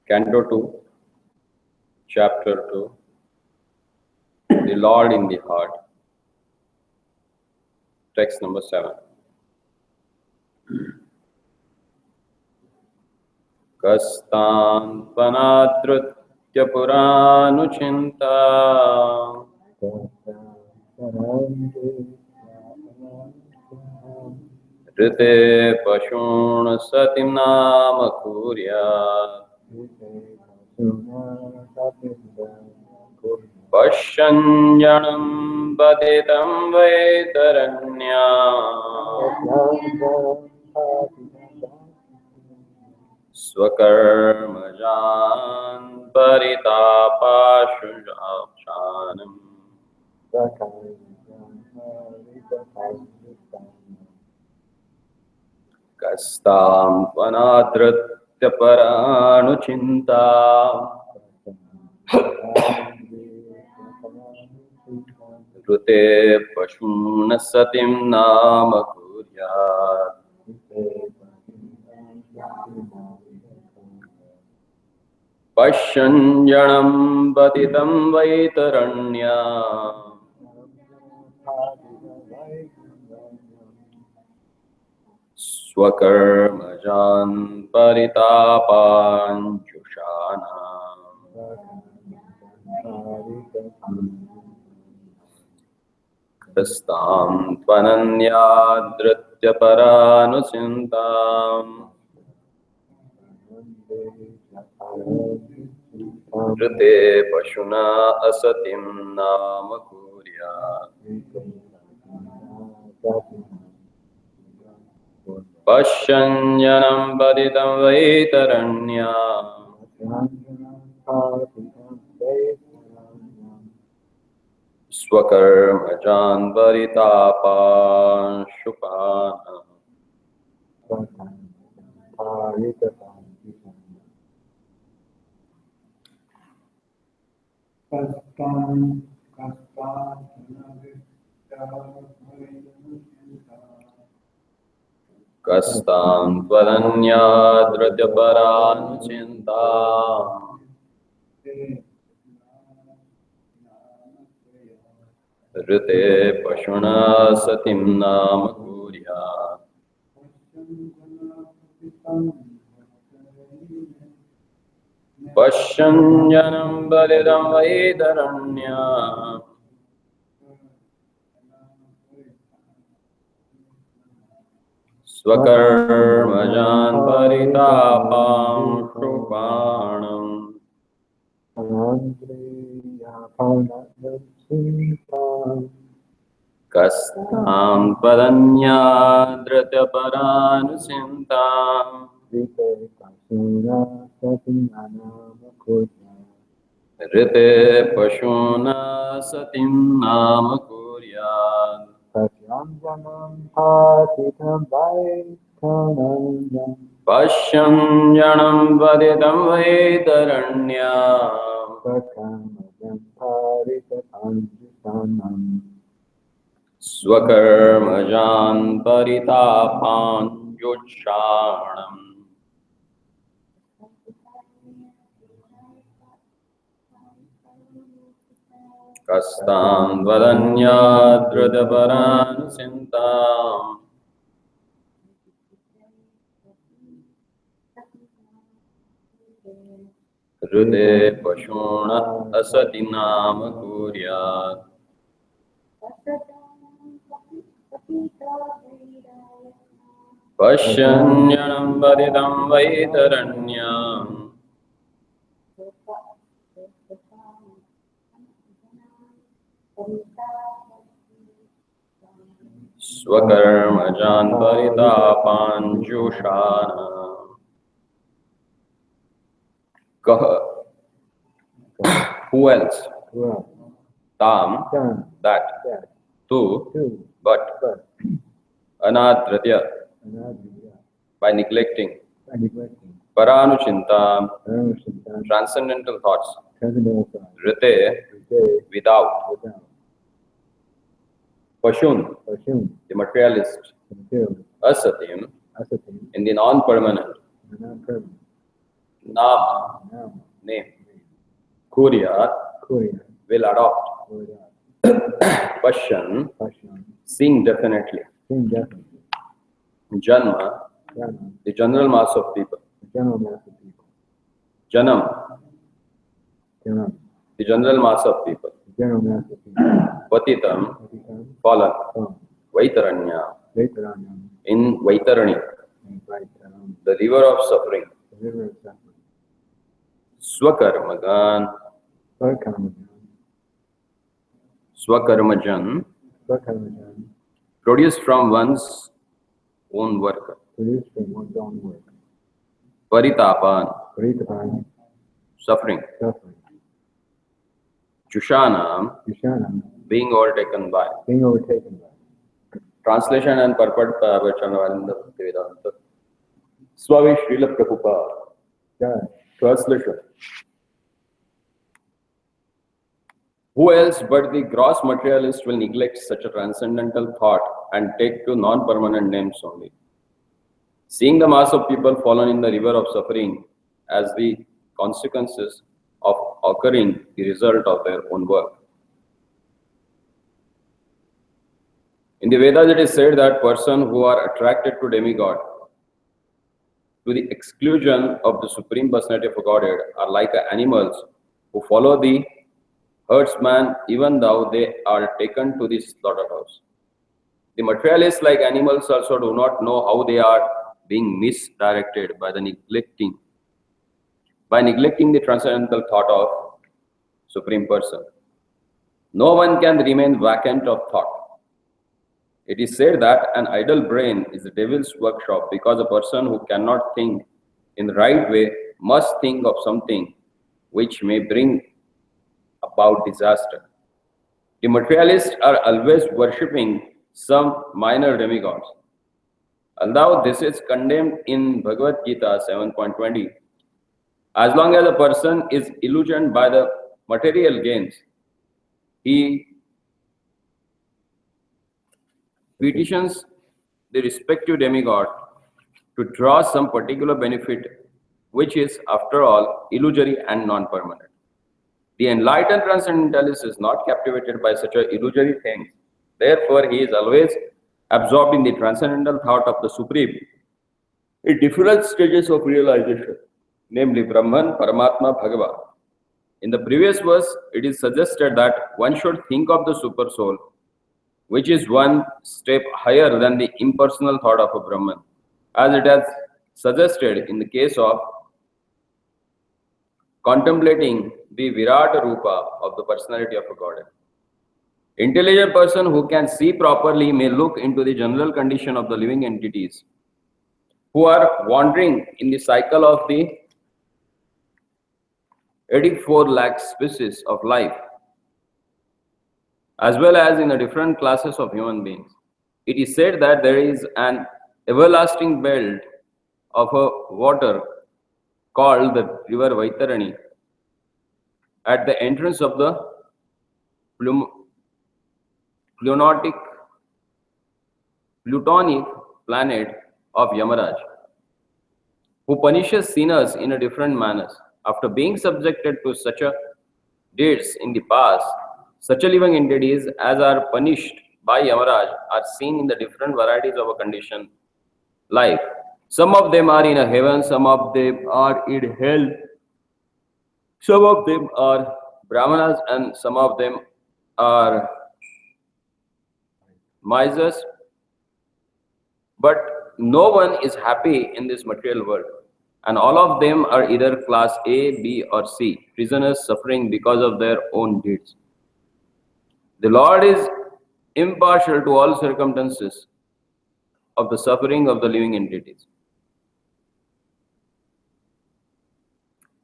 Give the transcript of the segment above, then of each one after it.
Canto 2, Chapter 2, The Lord in the Heart, text number 7. Kastan panadrutya puranuchinta Rite pashun satim nama kuryat Pasyanjanam paditam vaitaranya Swakarmajan paritapashujanam Kastam panadritya paranuchinta Rute pashun satim nama kuryat Pasyanjanam patitam vaitaranya Swakarmajan paritapanchushanam Kastam tvananyadritya paranusintam Rite pashuna asatim nama kuryat Pasyanjanam paditam vaitaranya Swakarmajan paritapanchushanam Kastam tvananyadritya paranuchintam Rite pashuna satim nama kuryat Pasyanjanam paditam vaitaranya Swakarmajan paritapanchushanam Kastam padanyadritya paranusintam Rite pashuna satim nama kuryat Pasyanjanam paditam vaitaranya Swakarmajan paritapanchushanam Kastam vadanyadritya paranusintam Rute pashuna asati nama kuryat Pasyanjanam paditam vaitaranya Swakarmajan paritapanchushanam Who else? Tam, that. Tu, but. Anadratya, by neglecting. Paranuchintam, transcendental thoughts. Rite, without. Pashun, the materialist. Asatim, in the non-permanent. Nama, name. Kuryat, will adopt. Pashan, seeing definitely. Janma, the general mass of people. Janam, the general mass of people. Patitam, fallen. Vaitaranya, in Vaitarani, the river of suffering. Swakarmagan, Swakarmajan, produced from one's own work. Paritapan, suffering. Jushanam, being overtaken by. Translation and purport by Vachanavanda Vedanta. Swami Srila Prabhupada. Translation. Who else but the gross materialist will neglect such a transcendental thought and take to non-permanent names only? Seeing the mass of people fallen in the river of suffering as the consequences of occurring the result of their own work. In the Vedas, it is said that persons who are attracted to demigod to the exclusion of the Supreme Personality of Godhead are like animals who follow the herdsman even though they are taken to the slaughterhouse. The materialists, like animals, also do not know how they are being misdirected by neglecting the transcendental thought of Supreme Person. No one can remain vacant of thought. It is said that an idle brain is the devil's workshop because a person who cannot think in the right way must think of something which may bring about disaster. The materialists are always worshipping some minor demigods. Although this is condemned in Bhagavad Gita 7.20, as long as a person is illusioned by the material gains, he petitions the respective demigod to draw some particular benefit, which is, after all, illusory and non-permanent. The enlightened transcendentalist is not captivated by such a illusory things. Therefore, he is always absorbed in the transcendental thought of the Supreme in different stages of realization, namely Brahman, Paramatma, Bhagavan. In the previous verse, it is suggested that one should think of the Super Soul, which is one step higher than the impersonal thought of a Brahman, as it has suggested in the case of contemplating the Virata Rupa of the personality of a Godhead. Intelligent person who can see properly may look into the general condition of the living entities who are wandering in the cycle of the 84 lakh species of life, as well as in the different classes of human beings. It is said that there is an everlasting belt of a water called the river Vaitarani at the entrance of the Plutonic planet of Yamaraj, who punishes sinners in a different manners. After being subjected to such a deeds in the past, such a living entities as are punished by Yamaraj are seen in the different varieties of a condition life. Some of them are in a heaven, some of them are in hell, some of them are brahmanas, and some of them are misers. But no one is happy in this material world, and all of them are either class A, B, or C, prisoners suffering because of their own deeds. The Lord is impartial to all circumstances of the suffering of the living entities.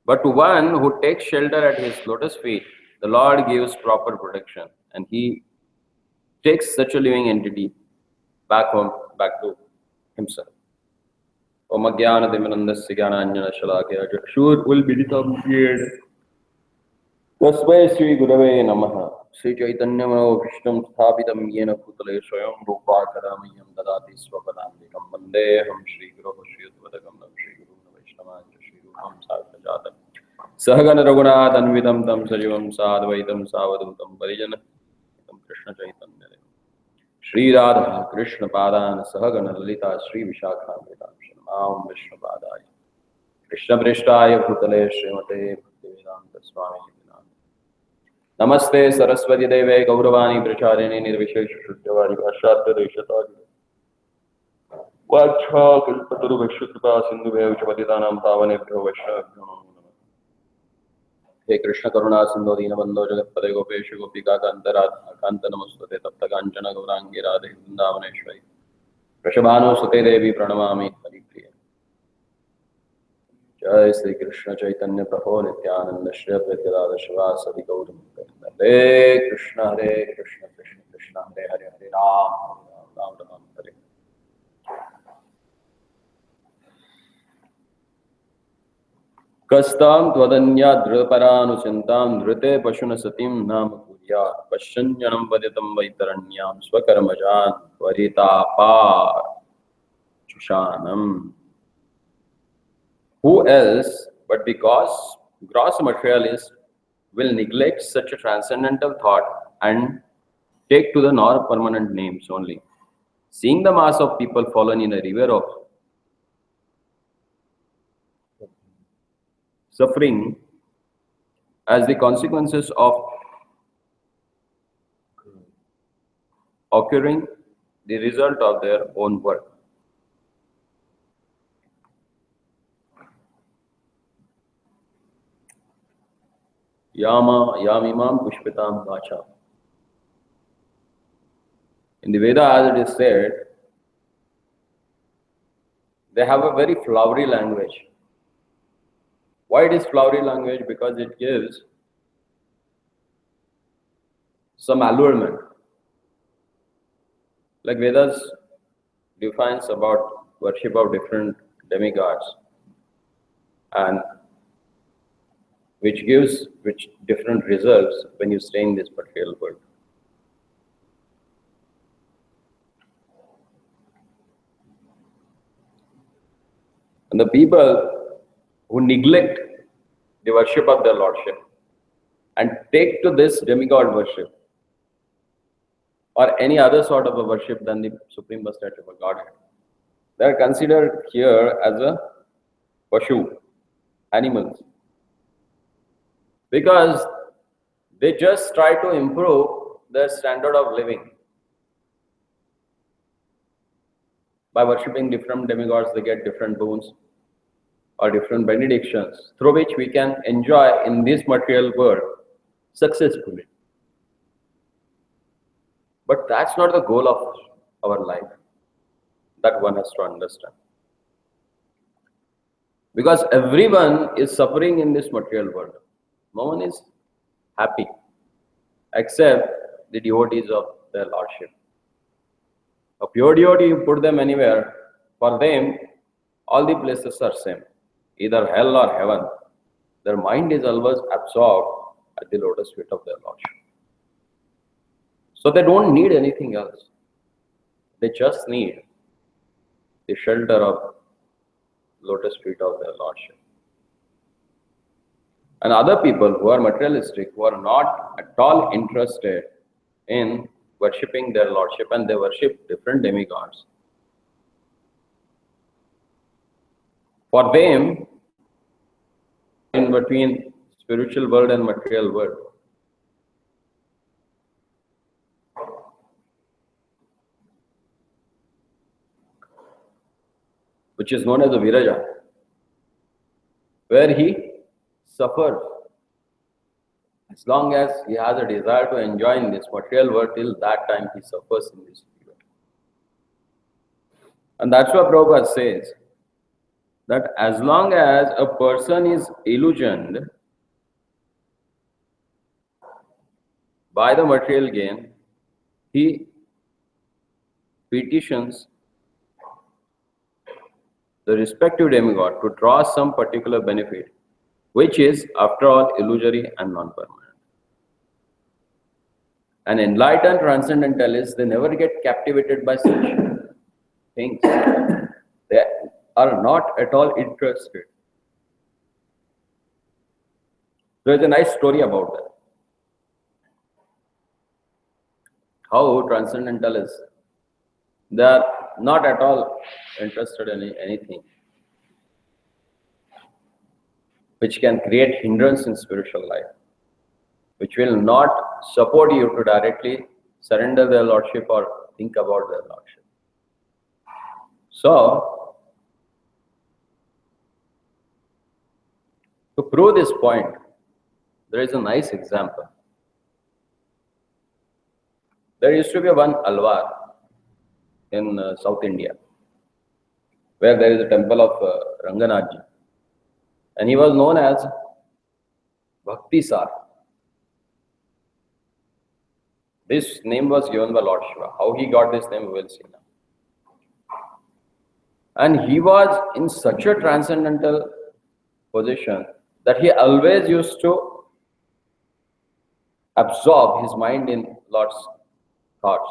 But to one who takes shelter at his lotus feet, the Lord gives proper protection, and he takes such a living entity back home, back to himself. Om Jnana Dimanandasya Jnananjana Shalakaya Chakshur Ulmilitam Yena Tasmai Sri Gurave Namaha. Sri Chaitanya Mano Vishtam Sthapitam Yena Bhutale Swayam Rupa Kadamayam Dadati Swapadamikam Vandeham Shri Guru Shri Udvadakam Shri Guru Vaishnava Shri Shubham Sarvajatam Sahagana Raghunath Tam Sajivam Sadvaitam Savadutam Parijana Krishna Chaitanya Shri Radha Krishna Padan Sahagana Lalita Shri Vishakhamritam Shanam Vishnu Padaya Krishna Prishtaya Bhutale Srimate Bhaktivedanta Swami Namaste Saraswati Deve Gauravani Pracharini Nirvishesha Shuddhavari Bhashyatra Deshatari Vacha Kalpataru Vaishyakrita Sindhu Vevachapatitanam Pavanebhyo Vaishnavabhyo Namo Namah He Krishna Karuna Sindhu Dinabandho Jagatpade Gopesha Gopika Kantaradha Kanta Namastate Tapta Kanchana Gaurangi Radhe Vrindavaneshwari Rashabhanu Sute Devi Pranamami Haripriya Jai Sri Krishna Chaitanya Prabhu Nityananda Shri Advaita Gadadhar Shivasadi Gautam Hare Krishna Krishna Krishna Hare Hare Hare Ram Ram Ram Hare Kastam Tvadanya Dhruparanusyantam Dhrute Pashuna Satim Nam Kurya Pashanjanam Vaditam Vaitaranyam Swakarmajan Varitapar Chushanam. Who else but the gross materialist will neglect such a transcendental thought and take to the non-permanent names only? Seeing the mass of people fallen in a river of suffering as the consequences of occurring the result of their own work. Yamimam Pushpitam Vacha. In the Veda, as it is said, they have a very flowery language. Why it is flowery language? Because it gives some allurement. Like Vedas defines about worship of different demigods, and which gives different results when you stay in this material world. And the people who neglect the worship of their Lordship and take to this demigod worship or any other sort of a worship than the Supreme Personality of Godhead, they are considered here as a pashu, animals. Because they just try to improve their standard of living. By worshipping different demigods, they get different boons or different benedictions through which we can enjoy in this material world successfully. But that's not the goal of our life. That one has to understand. Because everyone is suffering in this material world. No one is happy except the devotees of their Lordship. A pure devotee, you put them anywhere, for them all the places are same, either hell or heaven. Their mind is always absorbed at the lotus feet of their Lordship. So they don't need anything else. They just need the shelter of lotus feet of their Lordship. And other people who are materialistic, who are not at all interested in worshipping their Lordship, and they worship different demigods. For them, in between spiritual world and material world, which is known as the Viraja, where he suffers. As long as he has a desire to enjoy in this material world, till that time he suffers in this world. And that's what Prabhupada says, that as long as a person is illusioned by the material gain, he petitions the respective demigod to draw some particular benefit, which is, after all, illusory and non-permanent. An enlightened transcendentalist, they never get captivated by such things. They are not at all interested There is a nice story about that. How transcendentalists, they are not at all interested in anything which can create hindrance in spiritual life, which will not support you to directly surrender their lordship or think about their lordship. So, to prove this point, there is a nice example. There used to be one Alwar in South India, where there is a temple of Ranganathji, and he was known as Bhakti Sar. This name was given by Lord Shiva. How he got this name, we will see now. And he was in such a transcendental position that he always used to absorb his mind in Lord's thoughts,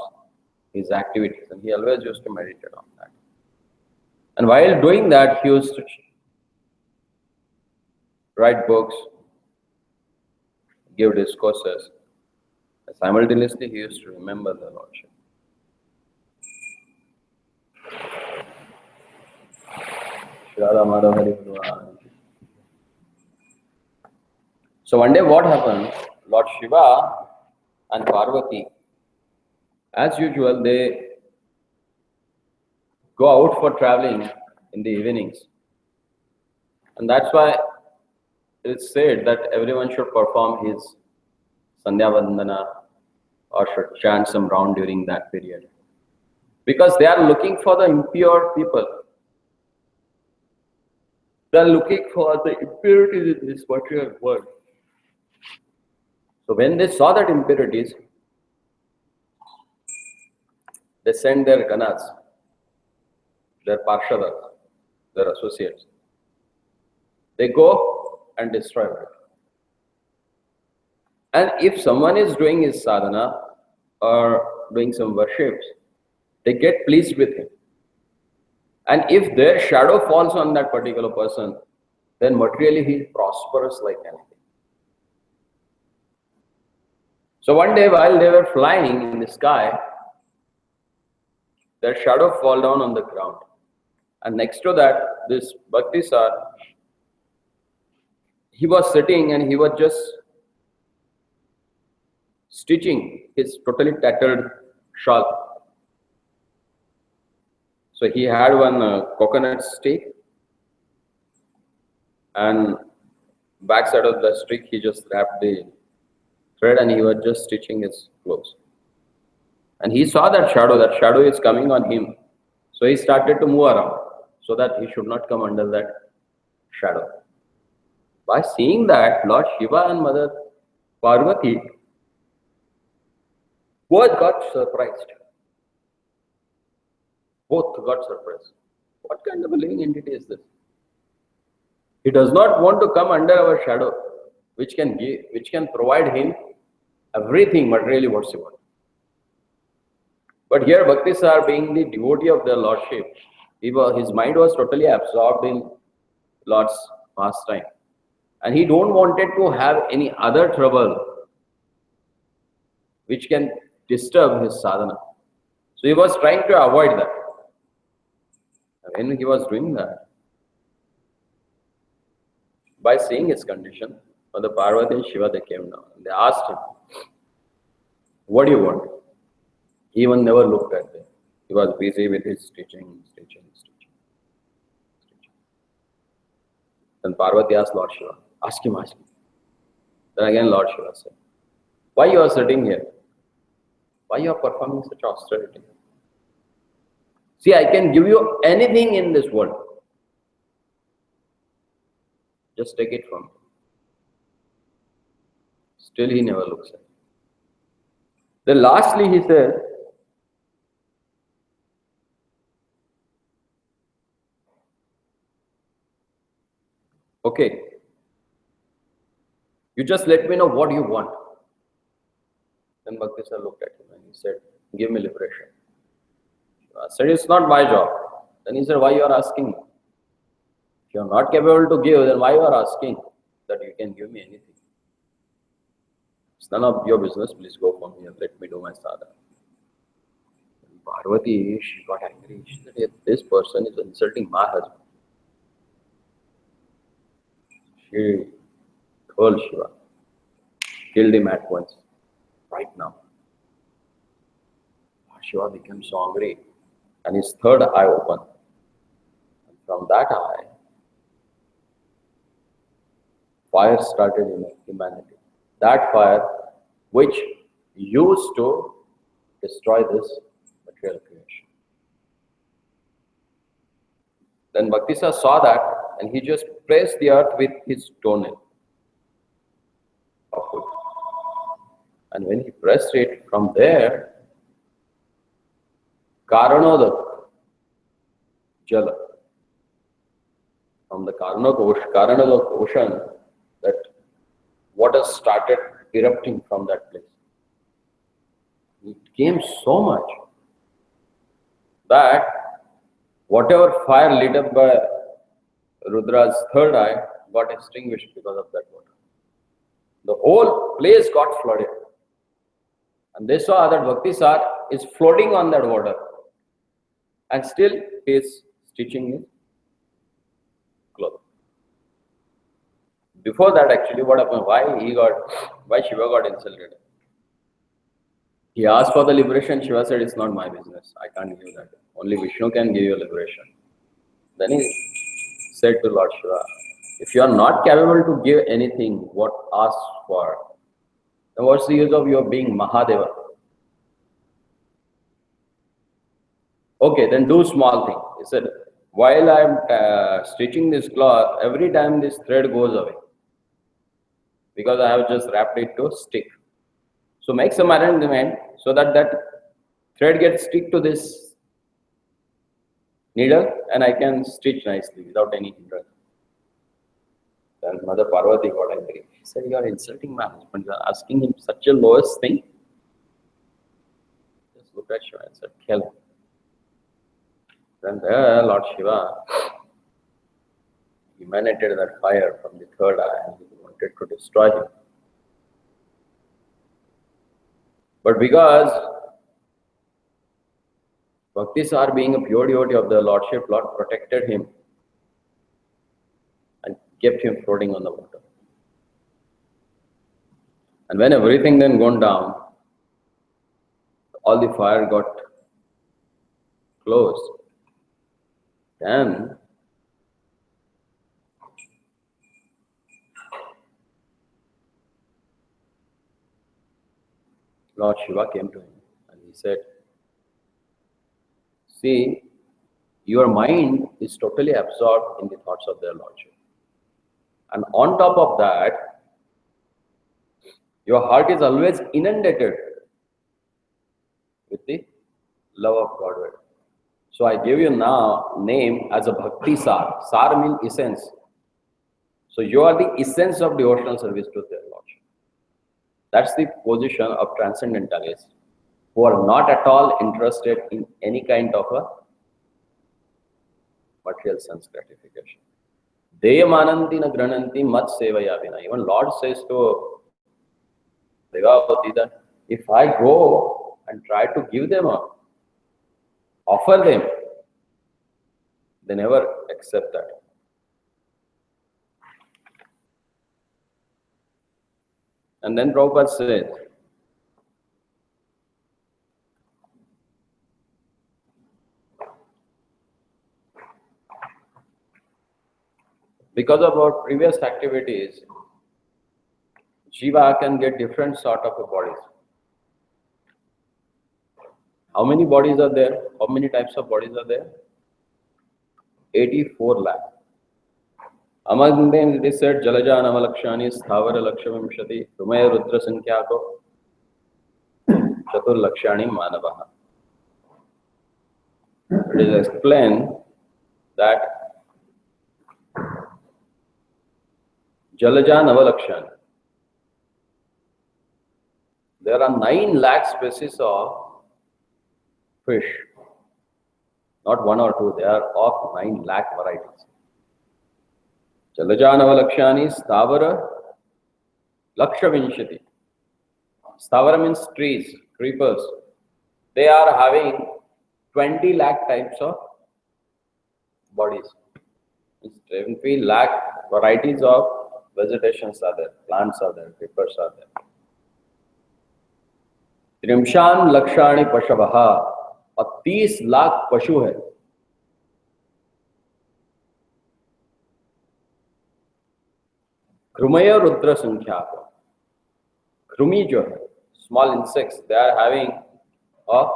his activities, and he always used to meditate on that. And while doing that, he used to write books, give discourses. Simultaneously, he used to remember the Lordship. So one day what happened, Lord Shiva and Parvati, as usual, they go out for traveling in the evenings. And that's why it's said that everyone should perform his Sandhya Vandana or should chant some round during that period. Because they are looking for the impure people. They are looking for the impurities in this material world. So when they saw that impurities, they sent their ganas, their parshadas, their associates. They go and destroy it. And if someone is doing his sadhana or doing some worships, they get pleased with him. And if their shadow falls on that particular person, then materially he is prosperous like anything. So one day while they were flying in the sky, their shadow fell down on the ground. And next to that, this Bhakti Sar, he was sitting and he was just stitching his totally tattered shawl. So he had one coconut stick, and backside of the stick he just wrapped the thread and he was just stitching his clothes. And he saw that shadow is coming on him. So he started to move around so that he should not come under that shadow. By seeing that, Lord Shiva and Mother Parvati both got surprised. Both got surprised. What kind of a living entity is this? He does not want to come under our shadow, which can provide him everything materially what's he wants. But here Bhakti Sar, being the devotee of their Lordship, his mind was totally absorbed in Lord's pastime. And he don't wanted to have any other trouble which can disturb his sadhana. So he was trying to avoid that. And when he was doing that, by seeing his condition, the Parvati and Shiva, they came down. They asked him, what do you want? He even never looked at them. He was busy with his stitching. Then Parvati asked Lord Shiva, ask him. Then again Lord Shiva said, why you are sitting here? Why you are performing such austerity? See, I can give you anything in this world. Just take it from me. Still he never looks at it. Then lastly he said, okay, you just let me know what you want. Then Bhakti Sir looked at him and he said, give me liberation. I said, it's not my job. Then he said, why you are asking me? If you are not capable to give, then why you are asking that you can give me anything? It's none of your business. Please go from here. Let me do my sadhana. Parvati, she got angry. She said, "Hey, this person is insulting my husband." She told Shiva, killed him at once, right now. Shiva became so angry, and his third eye opened. And from that eye, fire started in humanity. That fire which used to destroy this material creation. Then Bhaktisa saw that, and he just pressed the earth with his toenail of foot. And when he pressed it, from there, Karanodaka Jala, from the Karanodaka ocean, that water started erupting from that place. It came so much that whatever fire lit up by Rudra's third eye got extinguished because of that water. The whole place got flooded. And they saw that Bhaktisar is floating on that water. And still he is stitching his cloth. Before that, actually, what happened? Why Shiva got insulted? He asked for the liberation. Shiva said, "It's not my business. I can't give that. Only Vishnu can give you liberation." Then he said to Lord Shiva, "If you are not capable to give anything what asked for, then what's the use of your being Mahadeva? Okay, then do small thing." He said, "While I am stitching this cloth, every time this thread goes away, because I have just wrapped it to stick. So make some arrangement so that that thread gets stick to this needle and I can stitch nicely without any hindrance." Then Mother Parvati got angry. She said, "You are insulting my husband. You are asking him such a lowest thing." Just looked at Shiva and said, "Kill him." Then there Lord Shiva emanated that fire from the third eye and he wanted to destroy him. But because Bhaktisar, being a pure devotee of the Lordship, Lord protected him and kept him floating on the water. And when everything then gone down, all the fire got closed. Then Lord Shiva came to him and he said, "See, your mind is totally absorbed in the thoughts of their Lordship. And on top of that, your heart is always inundated with the love of Godhead. So I give you now name as a Bhakti Sar. Sar means essence. So you are the essence of devotional service to their Lordship." That's the position of transcendentalists who are not at all interested in any kind of a material sense gratification. Deyamananti na grananti mat sevaya vina. Even Lord says to Bhagavati that if I go and try to give them offer them, they never accept that. And then Prabhupada said, because of our previous activities, Jiva can get different sort of bodies. How many bodies are there? How many types of bodies are there? 84 lakh. Among them it is said, Jalaja Namalakshani Sthavara Lakshavamshati Rumaya Rudra Sankhyato Chatur Lakshani Manavaha. It is explained that Jalaja Navalakshani, there are 9 lakh species of fish. Not 1 or 2, they are of 9 lakh varieties. Jalaja Navalakshani Sthavara Lakshavinshati. Stavara means trees, creepers. They are having 20 lakh types of bodies. 20 lakh varieties of vegetations are there, plants are there, creepers are there. त्रिंशान लक्षाणि पशवः, और 30 लाख पशु है. क्रमय रुद्र संख्या, कृमि जो है, small insects, they are having of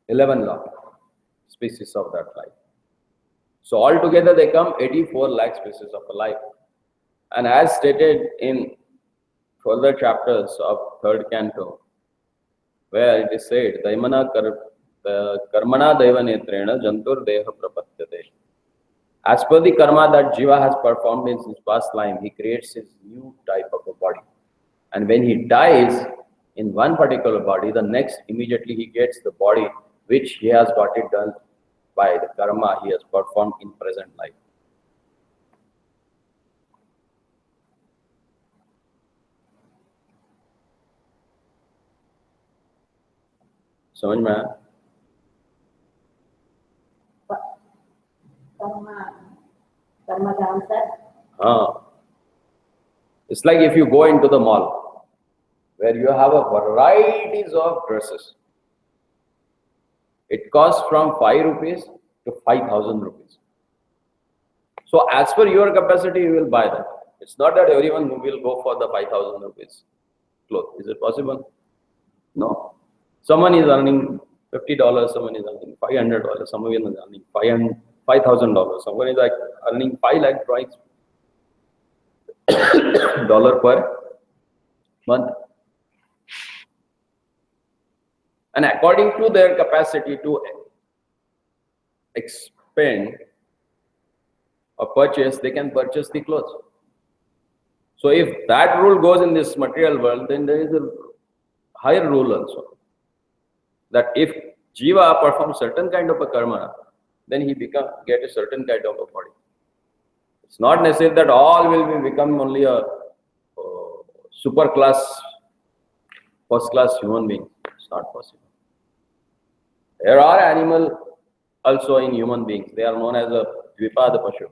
11 lakh species of that life. So altogether they come 84 lakh species of a life. And as stated in further chapters of third canto, where it is said, Daimana karmana daiva netrena jantur deha prapatyate. As per the karma that Jiva has performed in his past life, he creates his new type of a body. And when he dies in one particular body, the next immediately he gets the body which he has got it done by the karma he has performed in present life. समझ में आया? Karma the answer? It's like if you go into the mall where you have a varieties of dresses. It costs from 5 rupees to 5,000 rupees. So as per your capacity, you will buy that. It's not that everyone will go for the 5,000 rupees clothes. Is it possible? No. Someone is earning $50, someone is earning $500, someone is earning $5,000, someone is like earning 5 lakh dollar per month. And according to their capacity to expend or purchase, they can purchase the clothes. So if that rule goes in this material world, then there is a higher rule also. That if Jiva performs certain kind of a karma, then he get a certain kind of a body. It's not necessary that all will become only a super class, first class human being. It's not possible. There are animals also in human beings. They are known as a Dvipada Pashu,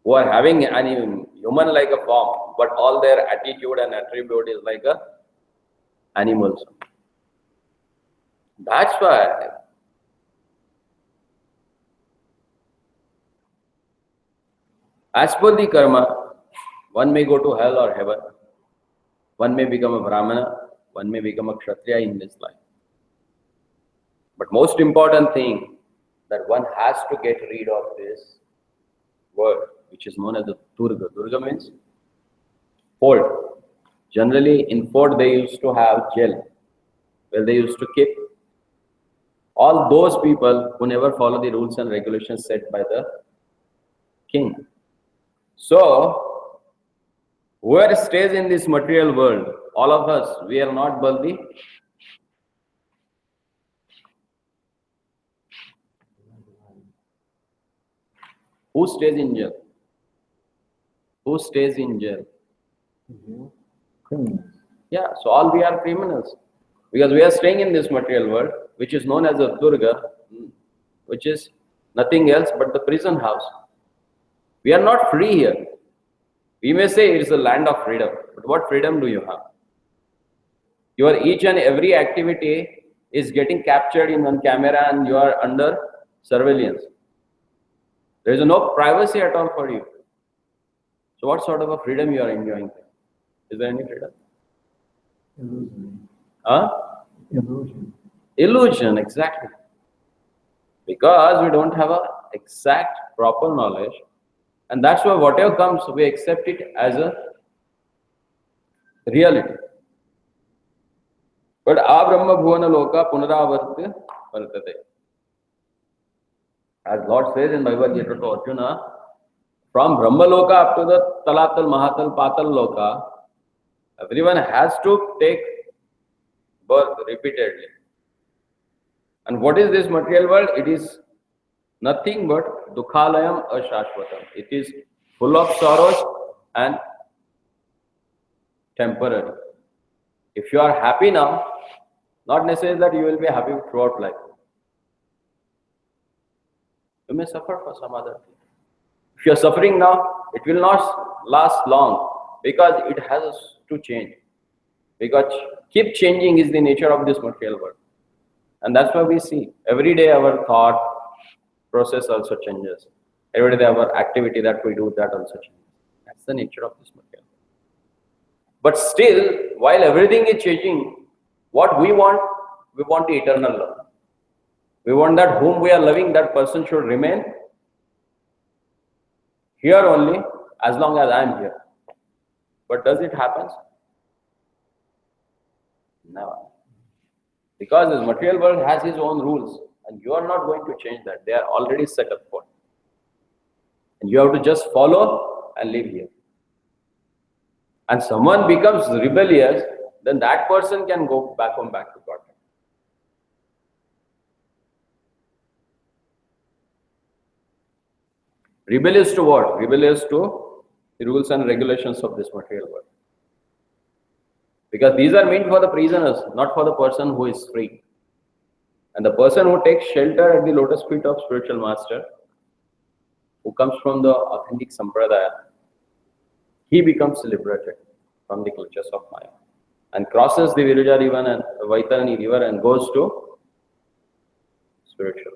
who are having an human like a form, but all their attitude and attribute is like a animals. That's why as per the karma, one may go to hell or heaven, one may become a Brahmana, one may become a Kshatriya in this life. But most important thing, that one has to get rid of this word, which is known as the Durga. Durga means fort. Generally in fort they used to have jail, where they used to keep all those people who never follow the rules and regulations set by the king. So, whoever stays in this material world, all of us, we are not Baldi. Who stays in jail? Who stays in jail? Criminals. Yeah, so all we are criminals. Because we are staying in this material world, which is known as a Durga, which is nothing else but the prison house. We are not free here. We may say it is a land of freedom, but what freedom do you have? Your each and every activity is getting captured in on camera and you are under surveillance. There is no privacy at all for you. So what sort of a freedom you are enjoying? Is there any freedom? Illusion. Huh? Illusion. Illusion, exactly. Because we don't have a exact proper knowledge, and that's why whatever comes, we accept it as a reality. But abrahma bhuvana loka punaravartya vartate. As Lord says in Bhagavad Gita to Arjuna, from Brahma Loka up to the Talatal, Mahatal, Patal Loka, everyone has to take birth repeatedly. And what is this material world? It is nothing but Dukhalayam Ashashvatam. It is full of sorrows and temporary. If you are happy now, not necessarily that you will be happy throughout life. You may suffer for some other thing. If you are suffering now, it will not last long because it has to change. Because keep changing is the nature of this material world. And that's why we see every day our thought process also changes. Every day our activity that we do, that also changes. That's the nature of this material world. But still, while everything is changing, what we want the eternal love. We want that whom we are loving, that person should remain here only as long as I am here. But does it happen? Never. Because this material world has its own rules and you are not going to change that. They are already set up for. And you have to just follow and live here. And someone becomes rebellious, then that person can go back home, back to God. Rebellious to what? Rebellious to the rules and regulations of this material world. Because these are meant for the prisoners, not for the person who is free. And the person who takes shelter at the lotus feet of spiritual master, who comes from the authentic sampradaya, he becomes liberated from the clutches of Maya and crosses the Viruja river and Vaitarani river and goes to spiritual.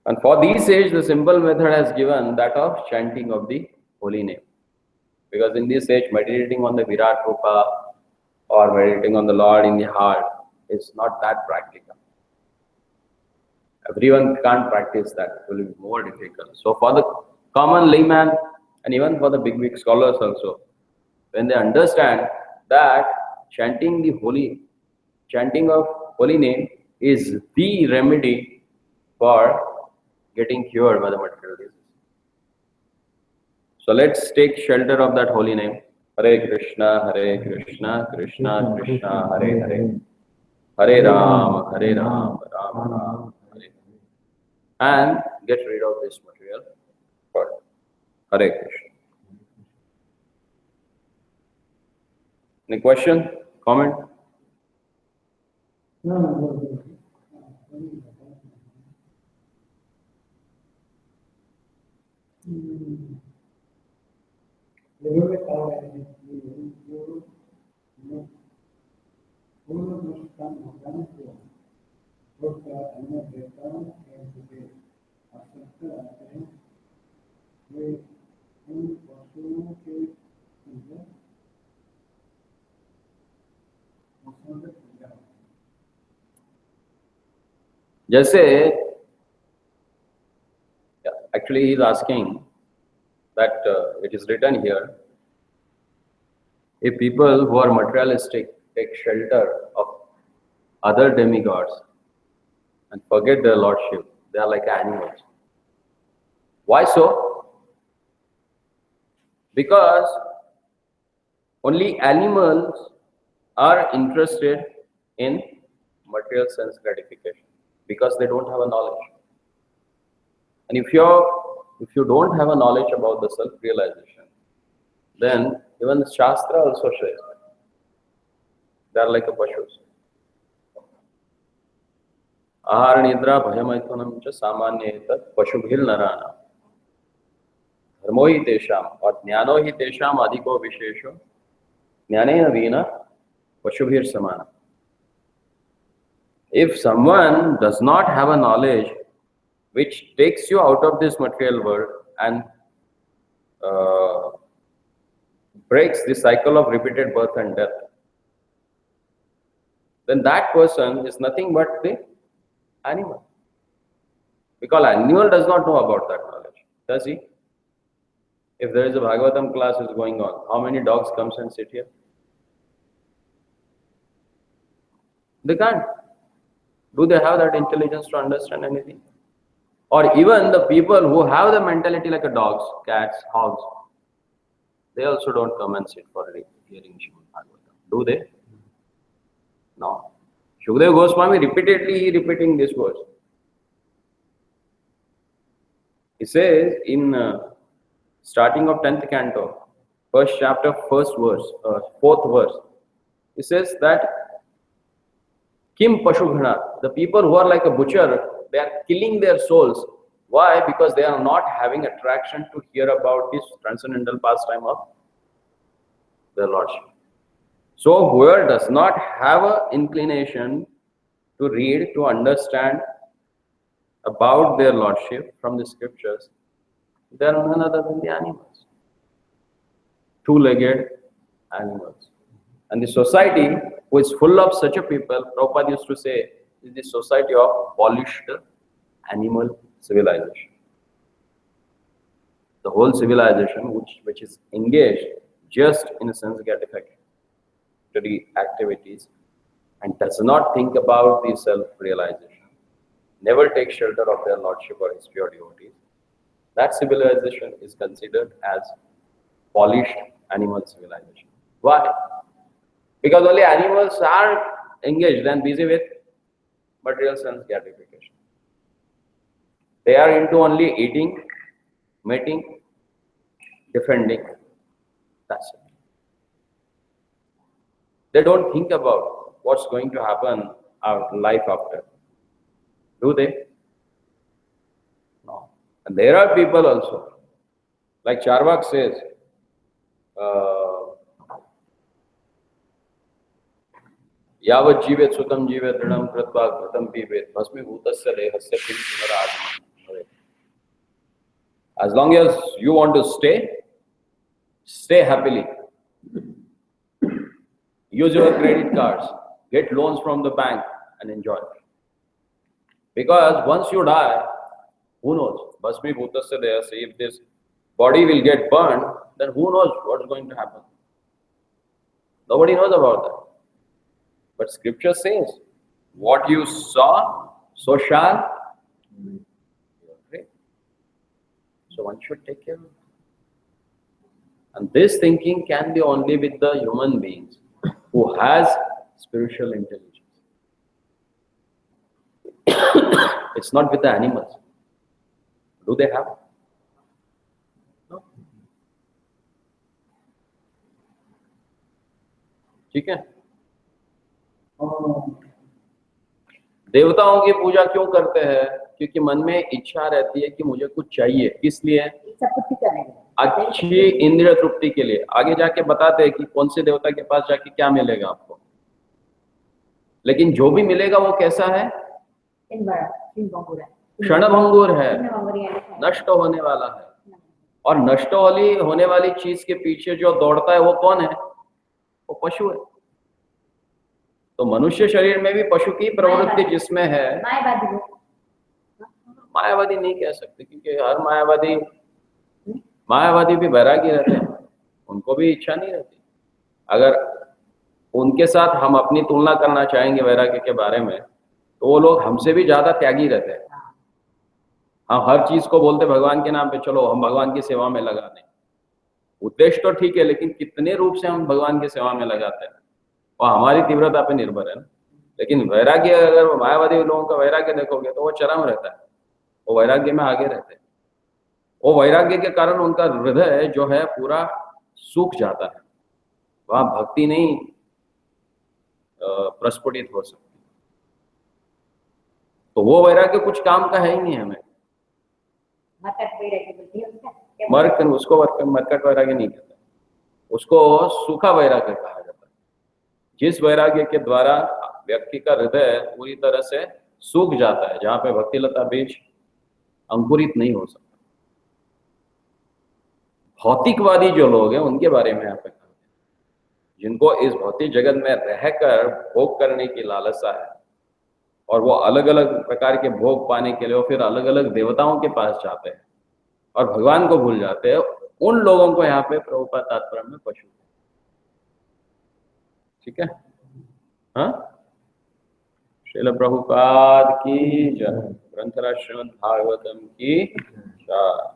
And for these age, the simple method has given that of chanting of the holy name. Because in this age, meditating on the Virat Rupa or meditating on the Lord in the heart is not that practical. Everyone can't practice that. It will be more difficult. So for the common layman and even for the big scholars also, when they understand that chanting of holy name is the remedy for getting cured by the material disease. So let's take shelter of that holy name. Hare Krishna, Krishna Krishna, Hare Hare. Hare Ram, Ram Ram, Hare Hare. And get rid of this material world. Hare Krishna. Any question? Comment? Jaise, actually he is asking that it is written here, if people who are materialistic take shelter of other demigods and forget their lordship, they are like animals. Why so? Because only animals are interested in material sense gratification because they don't have a knowledge. And if you don't have a knowledge about the self-realization, then even the Shastra also says they are like a pashus. Ahara nidra bhayamaithanam cha samanyetat pashubhil narana. Dharmo hi tesham or jnano hi tesham adhiko vishesho jnanena vina pashubhir samana. If someone does not have a knowledge which takes you out of this material world and breaks the cycle of repeated birth and death, then that person is nothing but the animal. Because animal does not know about that knowledge, does he? If there is a Bhagavatam class is going on, how many dogs comes and sit here? They can't. Do they have that intelligence to understand anything? Or even the people who have the mentality like a dogs, cats, hogs, they also don't come and sit for hearing Srimad Bhagavatam. Do they? No. Shukadeva Goswami repeatedly repeating this verse. He says in starting of 10th canto, first chapter, first verse, fourth verse. It says that Kim Pashughana, the people who are like a butcher, they are killing their souls. Why? Because they are not having attraction to hear about this transcendental pastime of their Lordship. So whoever does not have an inclination to read, to understand about their Lordship from the scriptures, they are none other than the animals. Two-legged animals. And the society who is full of such a people, Prabhupada used to say, is the society of polished animal civilization. The whole civilization which is engaged just in a sense gratificatory activities and does not think about the self-realization, never take shelter of their Lordship or his pure devotees, that civilization is considered as polished animal civilization. Why? Because only animals are engaged and busy with material sense gratification. They are into only eating, mating, defending. That's it. They don't think about what's going to happen our life after. Do they? No. And there are people also, like Charvak says, यावत् जीवेत सुतम जीवेत दृढ़ं कृत्वा घृतं पीबेत भस्मीभूतस्य देहस्य किं पुनरागमनं भवेत्. As long as you want to stay happily. Use your credit cards, get loans from the bank and enjoy. Because once you die, who knows? Bhasmibhutasya dehasya, if this body will get burned, then who knows what is going to happen? Nobody knows about that. But scripture says, what you saw, so shall you reap. So one should take care of it. And this thinking can be only with the human beings who has spiritual intelligence. It's not with the animals. Do they have? No. ठीक है? देवताओं की पूजा क्यों करते हैं? क्योंकि मन में इच्छा रहती है कि मुझे कुछ चाहिए. किस लिए? अच्छी इंद्रिय तृप्ति के लिए. आगे जाके बताते हैं कि कौन से देवता के पास जाके क्या मिलेगा आपको. लेकिन जो भी मिलेगा वो कैसा है? क्षणभंगुर है, नष्ट होने वाला है. और नष्ट होने वाली चीज के पीछे जो दौड़ता है वो कौन है? वो पशु है. तो मनुष्य शरीर में भी पशु की प्रवृत्ति जिसमें है. मायावादी नहीं कह सकते, क्योंकि हर मायावादी भी वैरागी रहते हैं, उनको भी इच्छा नहीं रहती. अगर उनके साथ हम अपनी तुलना करना चाहेंगे वैराग्य के बारे में, तो वो लोग हमसे भी ज्यादा त्यागी रहते हैं. हम हर चीज को बोलते भगवान के नाम पे, चलो हम भगवान की सेवा में लगा दें. उद्देश्य तो ठीक है, लेकिन कितने रूप से हम भगवान की सेवा में लगाते हैं और हमारी तीव्रता पे निर्भर है ना. लेकिन वैराग्य, अगर मायावादी लोगों का वैराग्य देखोगे तो वो चरम रहता है, वो वैराग्य में आगे रहते हैं. वो वैराग्य के कारण उनका हृदय जो है पूरा सूख जाता है, वहां भक्ति नहीं प्रस्फुटित हो सकती. तो वो वैराग्य कुछ काम का है ही नहीं हमें. उसको मरकट वैराग्य नहीं कहते, उसको सूखा वैराग्य कहा जाता है. जिस वैराग्य के द्वारा व्यक्ति का हृदय पूरी तरह से सूख जाता है, जहाँ पे भक्ति लता बीज अंकुरित नहीं हो सकता. भौतिकवादी जो लोग हैं उनके बारे में यहाँ पे, जिनको इस भौतिक जगत में रहकर भोग करने की लालसा है और वो अलग अलग प्रकार के भोग पाने के लिए वो फिर अलग अलग देवताओं के पास जाते हैं और भगवान को भूल जाते हैं, उन लोगों को यहाँ पे प्रभुपाद तात्पर्य में पशु. ठीक है? हाँ, श्रील प्रभुपाद की जय. ग्रंथराज श्रीमद् भागवतम की जय.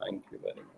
Thank you very much.